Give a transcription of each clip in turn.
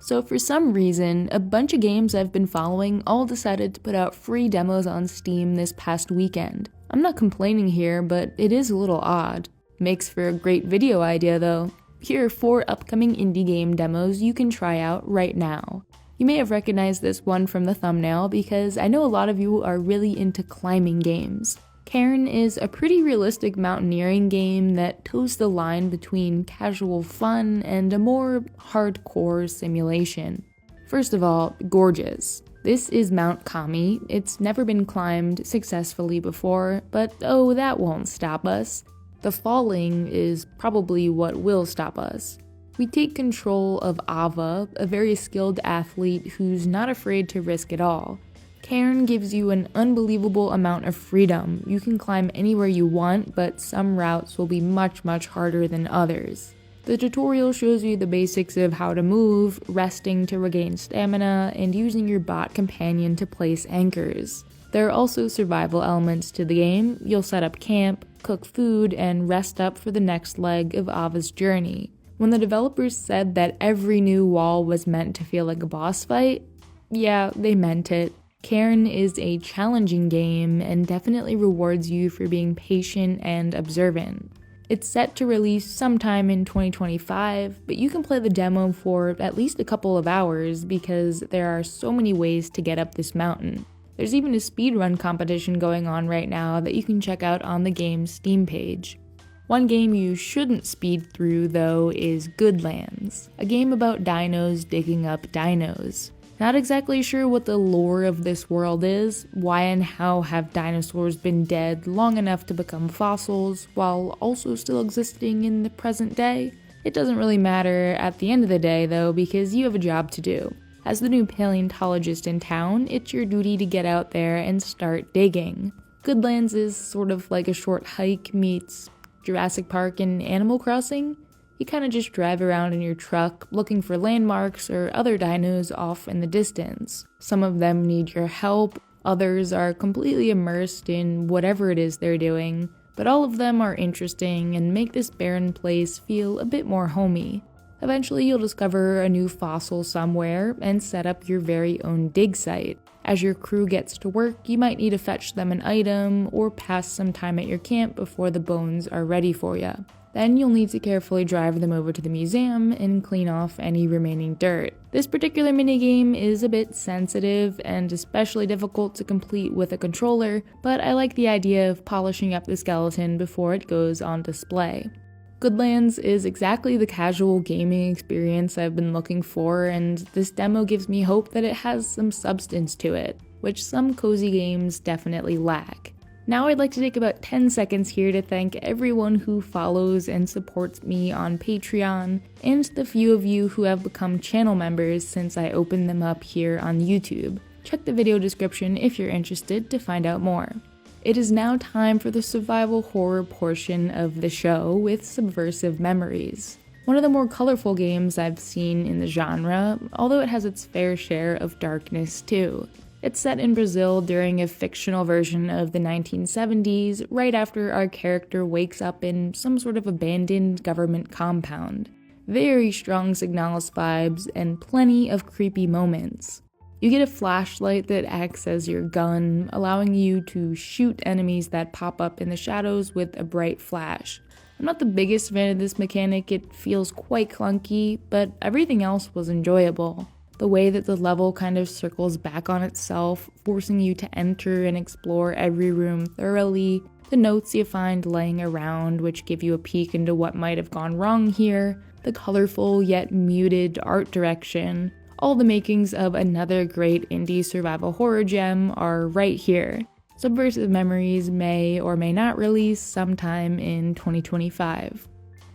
So for some reason, a bunch of games I've been following all decided to put out free demos on Steam this past weekend. I'm not complaining here, but it is a little odd. Makes for a great video idea though. Here are 4 upcoming indie game demos you can try out right now. You may have recognized this one from the thumbnail because I know a lot of you are really into climbing games. Cairn is a pretty realistic mountaineering game that toes the line between casual fun and a more hardcore simulation. First of all, gorgeous. This is Mount Kami. It's never been climbed successfully before, but oh, that won't stop us. The falling is probably what will stop us. We take control of Ava, a very skilled athlete who's not afraid to risk it all. Cairn gives you an unbelievable amount of freedom. You can climb anywhere you want, but some routes will be much harder than others. The tutorial shows you the basics of how to move, resting to regain stamina, and using your bot companion to place anchors. There are also survival elements to the game. You'll set up camp, cook food, and rest up for the next leg of Ava's journey. When the developers said that every new wall was meant to feel like a boss fight, yeah, they meant it. Cairn is a challenging game and definitely rewards you for being patient and observant. It's set to release sometime in 2025, but you can play the demo for at least a couple of hours because there are so many ways to get up this mountain. There's even a speedrun competition going on right now that you can check out on the game's Steam page. One game you shouldn't speed through, though, is Goodlands, a game about dinos digging up dinos. Not exactly sure what the lore of this world is. Why and how have dinosaurs been dead long enough to become fossils while also still existing in the present day? It doesn't really matter at the end of the day though, because you have a job to do. As the new paleontologist in town, it's your duty to get out there and start digging. Goodlands is sort of like a short hike meets Jurassic Park and Animal Crossing. You kind of just drive around in your truck looking for landmarks or other dinos off in the distance. Some of them need your help, others are completely immersed in whatever it is they're doing, but all of them are interesting and make this barren place feel a bit more homey. Eventually you'll discover a new fossil somewhere and set up your very own dig site. As your crew gets to work, you might need to fetch them an item or pass some time at your camp before the bones are ready for you. Then you'll need to carefully drive them over to the museum and clean off any remaining dirt. This particular minigame is a bit sensitive and especially difficult to complete with a controller, but I like the idea of polishing up the skeleton before it goes on display. Goodlands is exactly the casual gaming experience I've been looking for, and this demo gives me hope that it has some substance to it, which some cozy games definitely lack. Now I'd like to take about 10 seconds here to thank everyone who follows and supports me on Patreon, and the few of you who have become channel members since I opened them up here on YouTube. Check the video description if you're interested to find out more. It is now time for the survival horror portion of the show with Subversive Memories. One of the more colorful games I've seen in the genre, although it has its fair share of darkness too. It's set in Brazil during a fictional version of the 1970s, right after our character wakes up in some sort of abandoned government compound. Very strong Signalis vibes and plenty of creepy moments. You get a flashlight that acts as your gun, allowing you to shoot enemies that pop up in the shadows with a bright flash. I'm not the biggest fan of this mechanic, it feels quite clunky, but everything else was enjoyable. The way that the level kind of circles back on itself, forcing you to enter and explore every room thoroughly, the notes you find laying around which give you a peek into what might have gone wrong here, the colorful yet muted art direction, all the makings of another great indie survival horror gem are right here. Subversive Memories may or may not release sometime in 2025.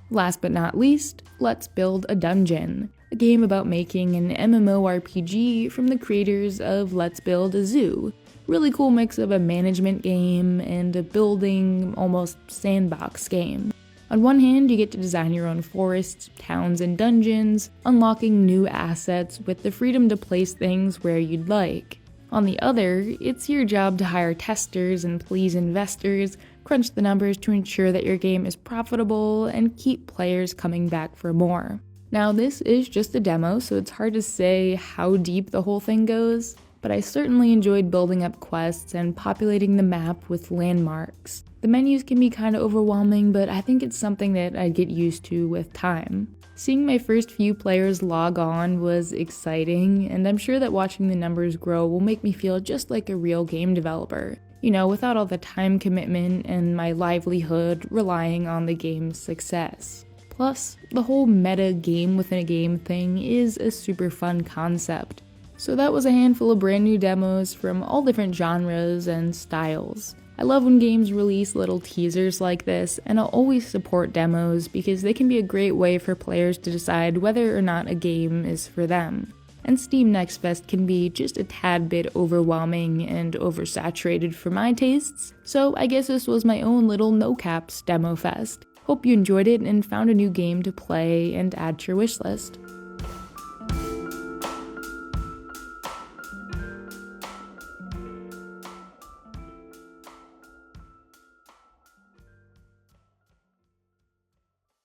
Last but not least, let's build a dungeon. A game about making an MMORPG from the creators of Let's Build a Zoo. Really cool mix of a management game and a building, almost sandbox game. On one hand, you get to design your own forests, towns, and dungeons, unlocking new assets with the freedom to place things where you'd like. On the other, it's your job to hire testers and please investors, crunch the numbers to ensure that your game is profitable, and keep players coming back for more. Now, this is just a demo, so it's hard to say how deep the whole thing goes, but I certainly enjoyed building up quests and populating the map with landmarks. The menus can be kind of overwhelming, but I think it's something that I'd get used to with time. Seeing my first few players log on was exciting, and I'm sure that watching the numbers grow will make me feel just like a real game developer. You know, without all the time commitment and my livelihood relying on the game's success. Plus, the whole meta game within a game thing is a super fun concept. So that was a handful of brand new demos from all different genres and styles. I love when games release little teasers like this, and I'll always support demos because they can be a great way for players to decide whether or not a game is for them. And Steam Next Fest can be just a tad bit overwhelming and oversaturated for my tastes, so I guess this was my own little no-caps demo fest. Hope you enjoyed it and found a new game to play and add to your wishlist.